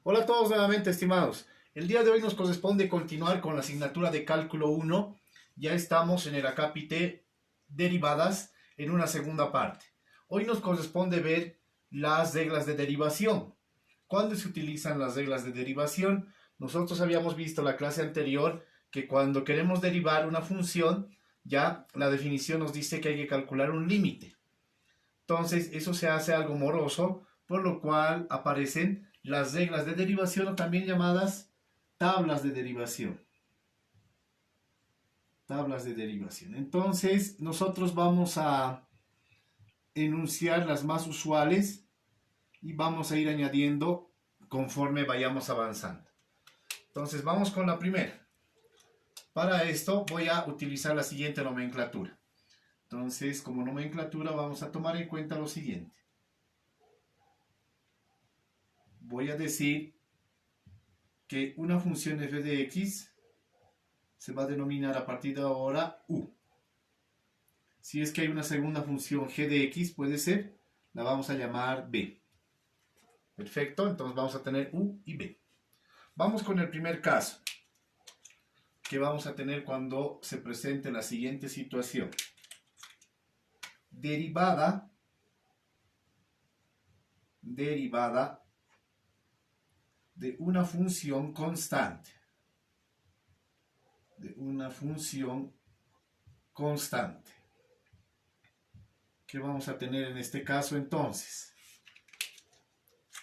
Hola a todos nuevamente, estimados. El día de hoy nos corresponde continuar con la asignatura de cálculo 1. Ya estamos en el acápite derivadas en una segunda parte. Hoy nos corresponde ver las reglas de derivación. ¿Cuándo se utilizan las reglas de derivación? Nosotros habíamos visto en la clase anterior que cuando queremos derivar una función, ya la definición nos dice que hay que calcular un límite. Entonces, eso se hace algo moroso, por lo cual aparecen las reglas de derivación o también llamadas tablas de derivación. Tablas de derivación. Entonces, nosotros vamos a enunciar las más usuales y vamos a ir añadiendo conforme vayamos avanzando. Entonces, vamos con la primera. Para esto voy a utilizar la siguiente nomenclatura. Entonces, como nomenclatura vamos a tomar en cuenta lo siguiente. Voy a decir que una función f de x se va a denominar a partir de ahora u. Si es que hay una segunda función g de x, puede ser, la vamos a llamar b. Perfecto, entonces vamos a tener u y b. Vamos con el primer caso que vamos a tener cuando se presente la siguiente situación. Derivada de una función constante. ¿Qué vamos a tener en este caso entonces?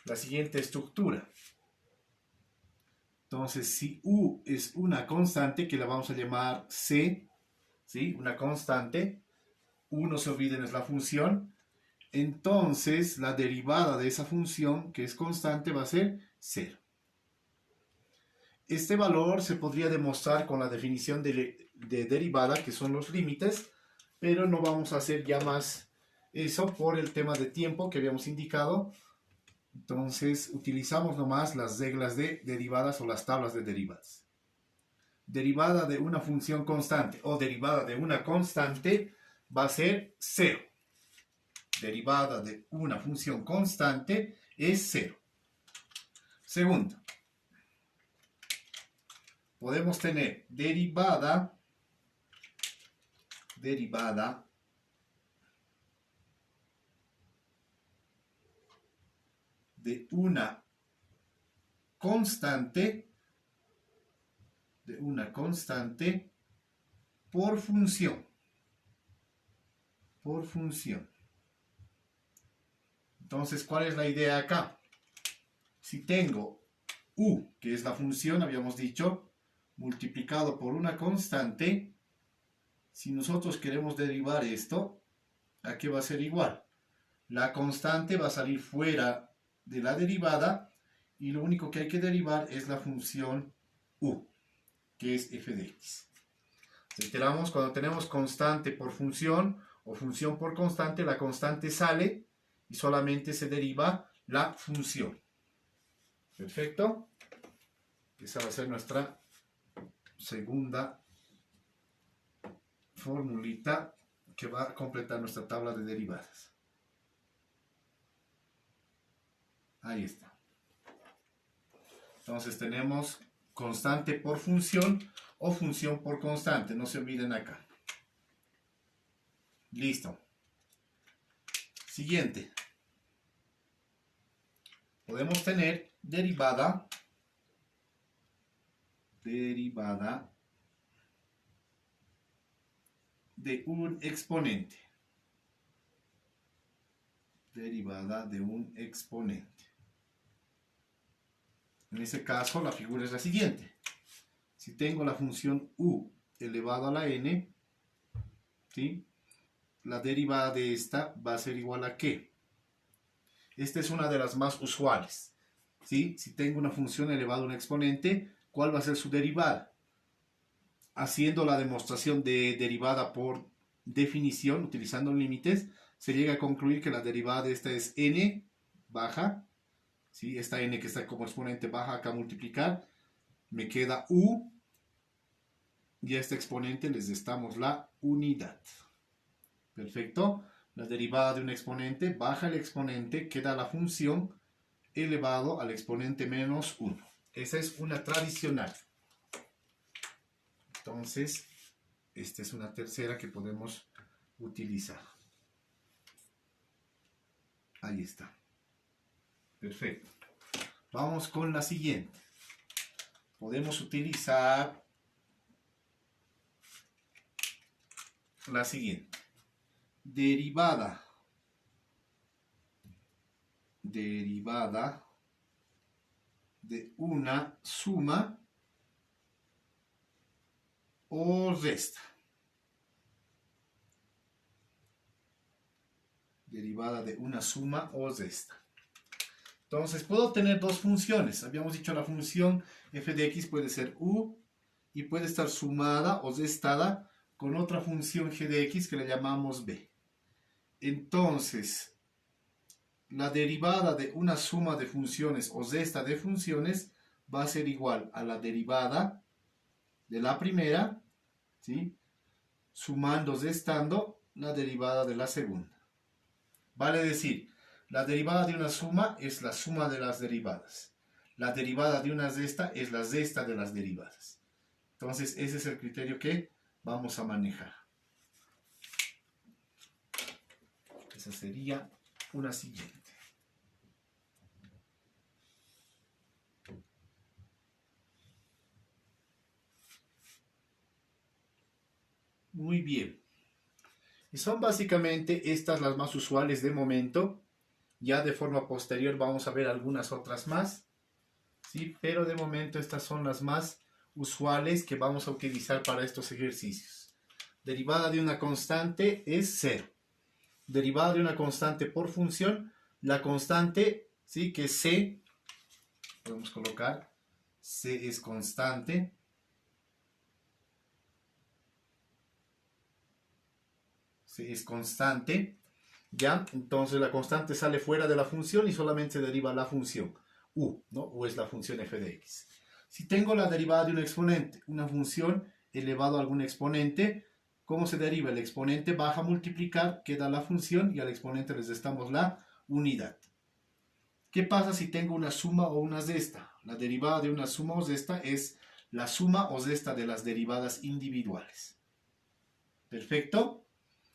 La siguiente estructura. Entonces, si u es una constante, que la vamos a llamar c, ¿sí? Una constante, u no se olviden es la función, entonces la derivada de esa función, que es constante, va a ser 0. Este valor se podría demostrar con la definición de derivada, que son los límites, pero no vamos a hacer ya más eso por el tema de tiempo que habíamos indicado. Entonces utilizamos nomás las reglas de derivadas o las tablas de derivadas. Derivada de una función constante o derivada de una constante va a ser 0. Derivada de una función constante es 0. Segundo, podemos tener derivada de una constante por función. Entonces, ¿cuál es la idea acá? Si tengo u, que es la función, habíamos dicho, multiplicado por una constante, si nosotros queremos derivar esto, ¿a qué va a ser igual? La constante va a salir fuera de la derivada y lo único que hay que derivar es la función u, que es f de x. Reiteramos, cuando tenemos constante por función o función por constante, la constante sale y solamente se deriva la función. Perfecto. Esa va a ser nuestra segunda formulita que va a completar nuestra tabla de derivadas. Ahí está. Entonces tenemos constante por función o función por constante. No se olviden acá. Listo. Siguiente. Podemos tener derivada de un exponente. Derivada de un exponente. En ese caso, la figura es la siguiente. Si tengo la función u elevado a la n, ¿sí? La derivada de esta va a ser igual a ¿qué? Esta es una de las más usuales, ¿sí? Si tengo una función elevada a un exponente, ¿cuál va a ser su derivada? Haciendo la demostración de derivada por definición, utilizando límites, se llega a concluir que la derivada de esta es n baja, ¿sí? Esta n que está como exponente baja acá a multiplicar, me queda u, y a este exponente les restamos la unidad. Perfecto. La derivada de un exponente, baja el exponente, queda la función, elevado al exponente menos 1. Esa es una tradicional. Entonces, esta es una tercera que podemos utilizar. Ahí está. Perfecto. Vamos con la siguiente. Podemos utilizar la siguiente. Derivada de una suma o resta. Derivada de una suma o resta. Entonces puedo tener dos funciones. Habíamos dicho la función f de x puede ser u y puede estar sumada o restada con otra función g de x que le llamamos b. Entonces, la derivada de una suma de funciones o resta de funciones va a ser igual a la derivada de la primera, ¿sí? Sumando, restando la derivada de la segunda. Vale decir, la derivada de una suma es la suma de las derivadas. La derivada de una resta es la resta de las derivadas. Entonces, ese es el criterio que vamos a manejar. Esa sería una siguiente. Muy bien. Y son básicamente estas las más usuales de momento. Ya de forma posterior vamos a ver algunas otras más, ¿sí? Pero de momento estas son las más usuales que vamos a utilizar para estos ejercicios. Derivada de una constante es 0. Derivada de una constante por función, la constante, ¿sí? Que es c, podemos colocar, c es constante. C es constante. ¿Ya? Entonces la constante sale fuera de la función y solamente deriva la función u, ¿no? U es la función f de x. Si tengo la derivada de un exponente, una función elevado a algún exponente, ¿cómo se deriva? El exponente baja a multiplicar, queda la función y al exponente le restamos la unidad. ¿Qué pasa si tengo una suma o una resta? La derivada de una suma o resta es la suma o resta de las derivadas individuales. ¿Perfecto?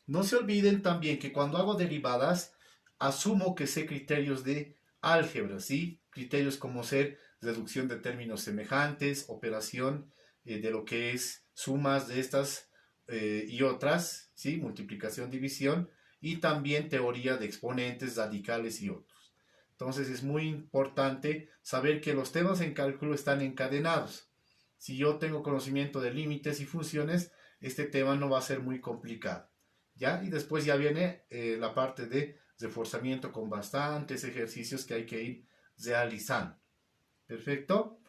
No se olviden también que cuando hago derivadas, asumo que sé criterios de álgebra, ¿sí? Criterios como ser reducción de términos semejantes, operación de lo que es sumas de estas y otras, ¿sí? Multiplicación, división, y también teoría de exponentes, radicales y otros. Entonces es muy importante saber que los temas en cálculo están encadenados. Si yo tengo conocimiento de límites y funciones, este tema no va a ser muy complicado. ¿Ya? Y después ya viene la parte de reforzamiento con bastantes ejercicios que hay que ir realizando. ¿Perfecto?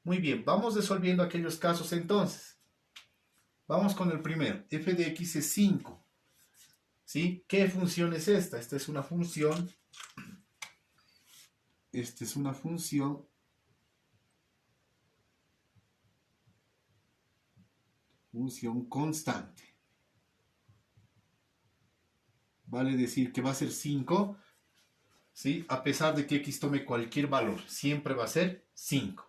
Muy bien, vamos resolviendo aquellos casos entonces. Vamos con el primero. F de x es 5. ¿Sí? ¿Qué función es esta? Esta es una función. Esta es una función. Función constante. Vale decir que va a ser 5, ¿sí? A pesar de que x tome cualquier valor, siempre va a ser 5,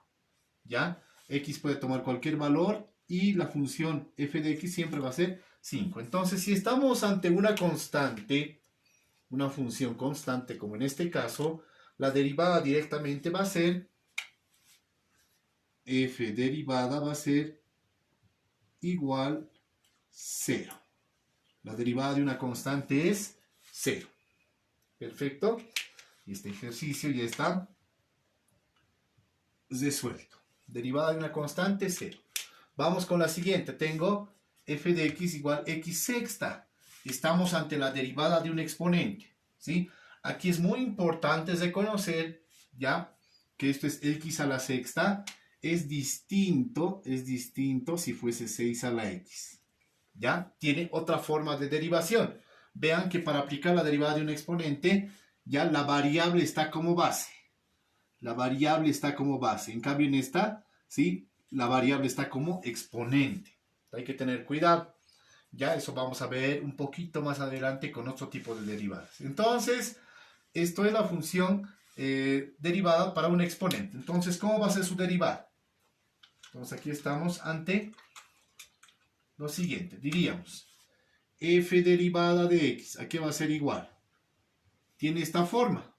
¿ya? X puede tomar cualquier valor y la función f de x siempre va a ser 5. Entonces, si estamos ante una constante, una función constante, como en este caso, la derivada directamente va a ser, f derivada va a ser igual 0. La derivada de una constante es 0. Perfecto. Y este ejercicio ya está resuelto. Derivada de una constante, 0. Vamos con la siguiente. Tengo f de x igual x sexta. Estamos ante la derivada de un exponente, ¿sí? Aquí es muy importante reconocer, ¿ya? Que esto es x a la sexta. Es distinto si fuese 6 a la x. ¿Ya? Tiene otra forma de derivación. Vean que para aplicar la derivada de un exponente, ya la variable está como base. La variable está como base. En cambio en esta, ¿sí? La variable está como exponente. Hay que tener cuidado. Ya eso vamos a ver un poquito más adelante con otro tipo de derivadas. Entonces, esto es la función derivada para un exponente. Entonces, ¿cómo va a ser su derivada? Entonces, aquí estamos ante lo siguiente. Diríamos, f derivada de x, ¿a qué va a ser igual? Tiene esta forma,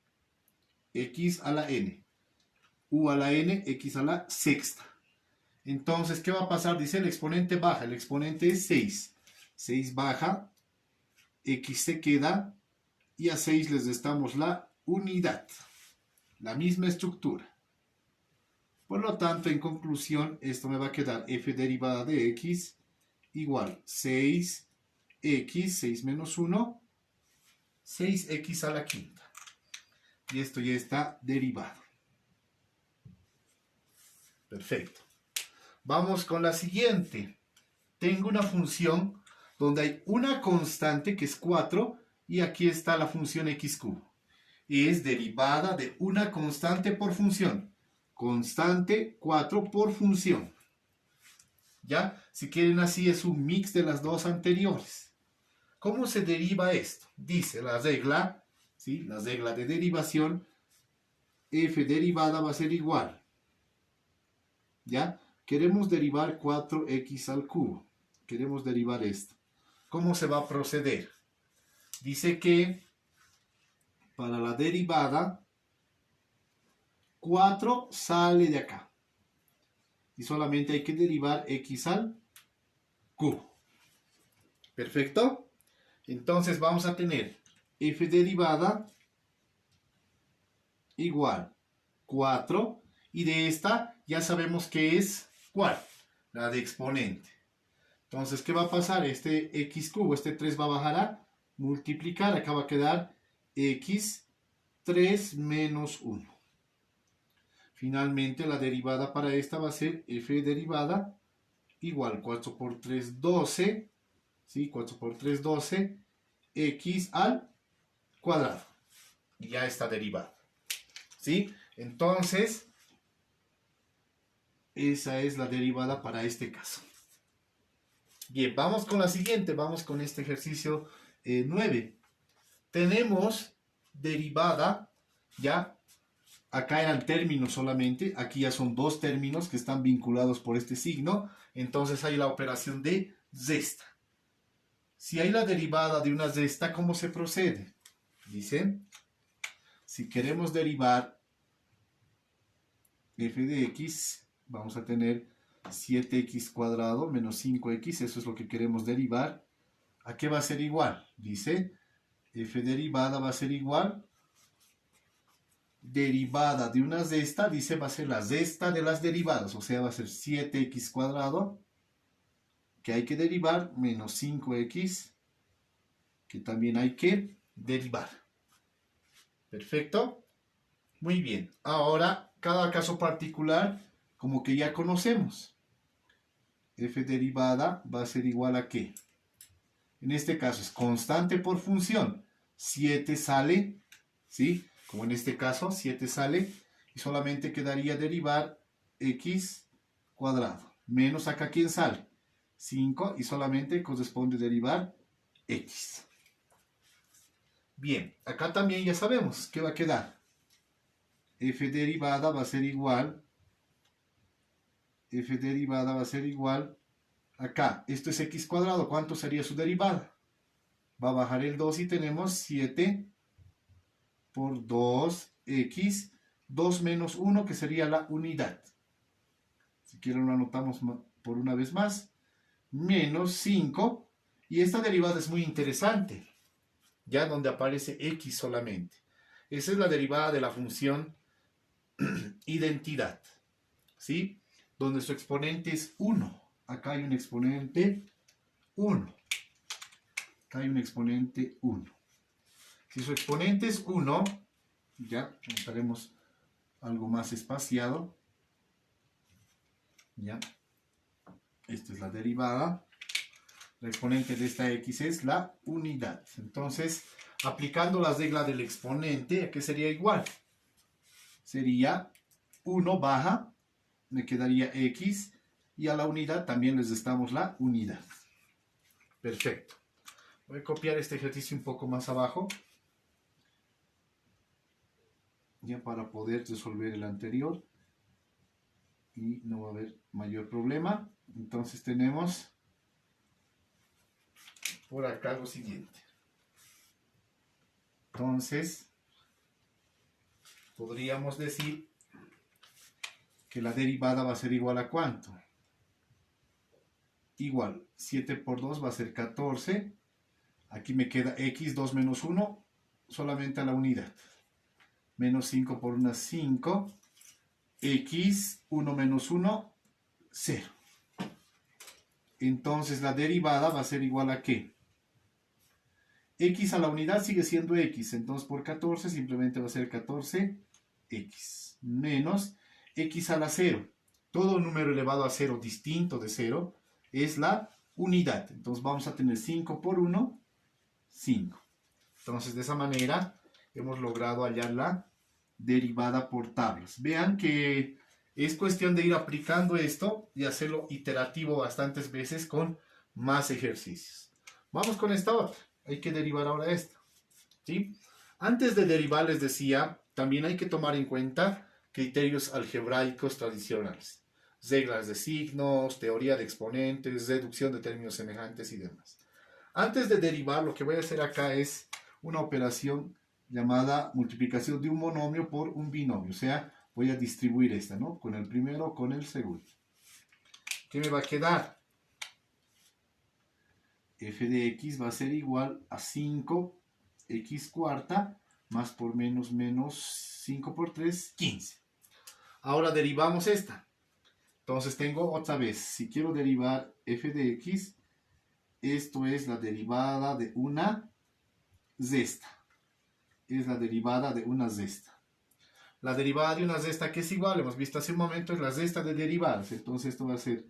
x a la n, u a la n, x a la sexta. Entonces, ¿qué va a pasar? Dice el exponente baja, el exponente es 6. 6 baja, x se queda, y a 6 les restamos la unidad. La misma estructura. Por lo tanto, en conclusión, esto me va a quedar f derivada de x igual 6x, 6 menos 1, 6x a la quinta. Y esto ya está derivado. Perfecto. Vamos con la siguiente. Tengo una función donde hay una constante que es 4 y aquí está la función x cubo. Y es derivada de una constante por función. Constante 4 por función. ¿Ya? Si quieren así es un mix de las dos anteriores. ¿Cómo se deriva esto? Dice la regla, ¿sí? La regla de derivación, f derivada va a ser igual. ¿Ya? Queremos derivar 4x al cubo. Queremos derivar esto. ¿Cómo se va a proceder? Dice que para la derivada, 4 sale de acá. Y solamente hay que derivar x al cubo. ¿Perfecto? Entonces vamos a tener f derivada igual 4. Y de esta ya sabemos que es ¿cuál? La de exponente. Entonces, ¿qué va a pasar? Este x cubo, este 3 va a bajar a multiplicar. Acá va a quedar x 3 menos 1. Finalmente, la derivada para esta va a ser f derivada igual 4 por 3, 12. ¿Sí? 4 por 3, 12. X al cuadrado. Y ya está derivada. ¿Sí? Entonces, esa es la derivada para este caso. Bien, vamos con la siguiente. Vamos con este ejercicio 9. Tenemos derivada, ya. Acá eran términos solamente, aquí ya son dos términos que están vinculados por este signo, entonces hay la operación de resta. Si hay la derivada de una resta, ¿cómo se procede? Dicen, si queremos derivar f de x, vamos a tener 7x cuadrado menos 5x, eso es lo que queremos derivar. ¿A qué va a ser igual? Dice, f derivada va a ser igual derivada de una resta, dice va a ser la resta de las derivadas, o sea va a ser 7x cuadrado, que hay que derivar, menos 5x, que también hay que derivar. Perfecto. Muy bien. Ahora, cada caso particular, como que ya conocemos. F derivada va a ser igual a ¿qué? En este caso es constante por función. 7 sale, ¿sí? Como en este caso, 7 sale y solamente quedaría derivar x cuadrado. Menos acá, ¿quién sale? 5 y solamente corresponde derivar x. Bien, acá también ya sabemos qué va a quedar. F derivada va a ser igual. F derivada va a ser igual. Acá, esto es x cuadrado. ¿Cuánto sería su derivada? Va a bajar el 2 y tenemos 7 por 2x, 2 menos 1, que sería la unidad. Si quieren lo anotamos por una vez más. Menos 5. Y esta derivada es muy interesante. Ya donde aparece x solamente. Esa es la derivada de la función identidad. ¿Sí? Donde su exponente es 1. Acá hay un exponente 1. Acá hay un exponente 1. Si su exponente es 1, ya montaremos algo más espaciado. Ya. Esta es la derivada. El exponente de esta x es la unidad. Entonces, aplicando las reglas del exponente, ¿a qué sería igual? Sería 1 baja, me quedaría x, y a la unidad también les restamos la unidad. Perfecto. Voy a copiar este ejercicio un poco más abajo. ya para poder resolver el anterior y no va a haber mayor problema. Entonces tenemos por acá lo siguiente. Entonces podríamos decir que la derivada va a ser igual a ¿cuánto? Igual, 7 por 2 va a ser 14. Aquí me queda x, 2 menos 1, solamente a la unidad. Menos 5 por 1, 5. X, 1 menos 1, 0. Entonces la derivada va a ser igual a ¿qué? X a la unidad sigue siendo x, entonces por 14 simplemente va a ser 14x. Menos x a la 0. Todo número elevado a 0 distinto de 0 es la unidad. Entonces vamos a tener 5 por 1, 5. Entonces de esa manera hemos logrado hallar la derivada por tablas. Vean que es cuestión de ir aplicando esto y hacerlo iterativo bastantes veces con más ejercicios. Vamos con esta otra. Hay que derivar ahora esta, ¿sí? Antes de derivar les decía, también hay que tomar en cuenta criterios algebraicos tradicionales. Reglas de signos, teoría de exponentes, deducción de términos semejantes y demás. Antes de derivar, lo que voy a hacer acá es una operación llamada multiplicación de un monomio por un binomio. O sea, voy a distribuir esta, ¿no? Con el primero, con el segundo. ¿Qué me va a quedar? F de x va a ser igual a 5x cuarta más por menos menos 5 por 3, 15. Ahora derivamos esta. Entonces tengo otra vez, si quiero derivar f de x, esto es la derivada de una zesta. Es la derivada de una zesta. La derivada de una zesta que es igual, hemos visto hace un momento, es la zesta de derivadas. Entonces esto va a ser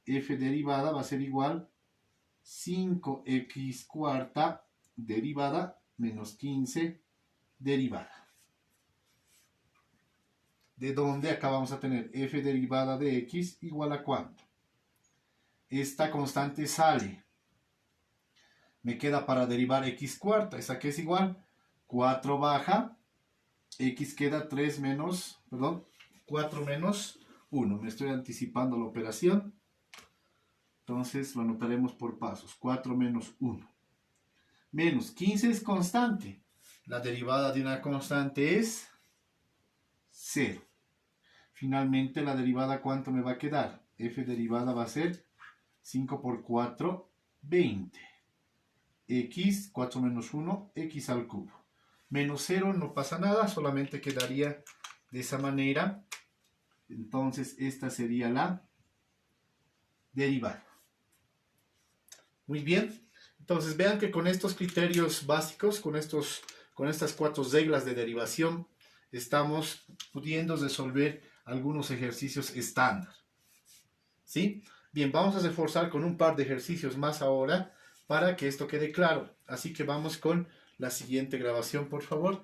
f derivada, va a ser igual 5x cuarta derivada menos 15 derivada. De donde acá vamos a tener f derivada de x igual a ¿cuánto? Esta constante sale. Me queda para derivar x cuarta. ¿Esa que es igual? 4 baja. X queda 4 menos 1. Me estoy anticipando la operación. Entonces lo anotaremos por pasos. 4 menos 1. Menos 15 es constante. La derivada de una constante es 0. Finalmente la derivada, ¿cuánto me va a quedar? F derivada va a ser 5 por 4, 20. X, 4 menos 1, x al cubo. Menos 0 no pasa nada, solamente quedaría de esa manera. Entonces esta sería la derivada. Muy bien. Entonces vean que con estos criterios básicos, con estas 4 reglas de derivación, estamos pudiendo resolver algunos ejercicios estándar. ¿Sí? Bien, vamos a reforzar con un par de ejercicios más ahora para que esto quede claro. Así que vamos con la siguiente grabación, por favor.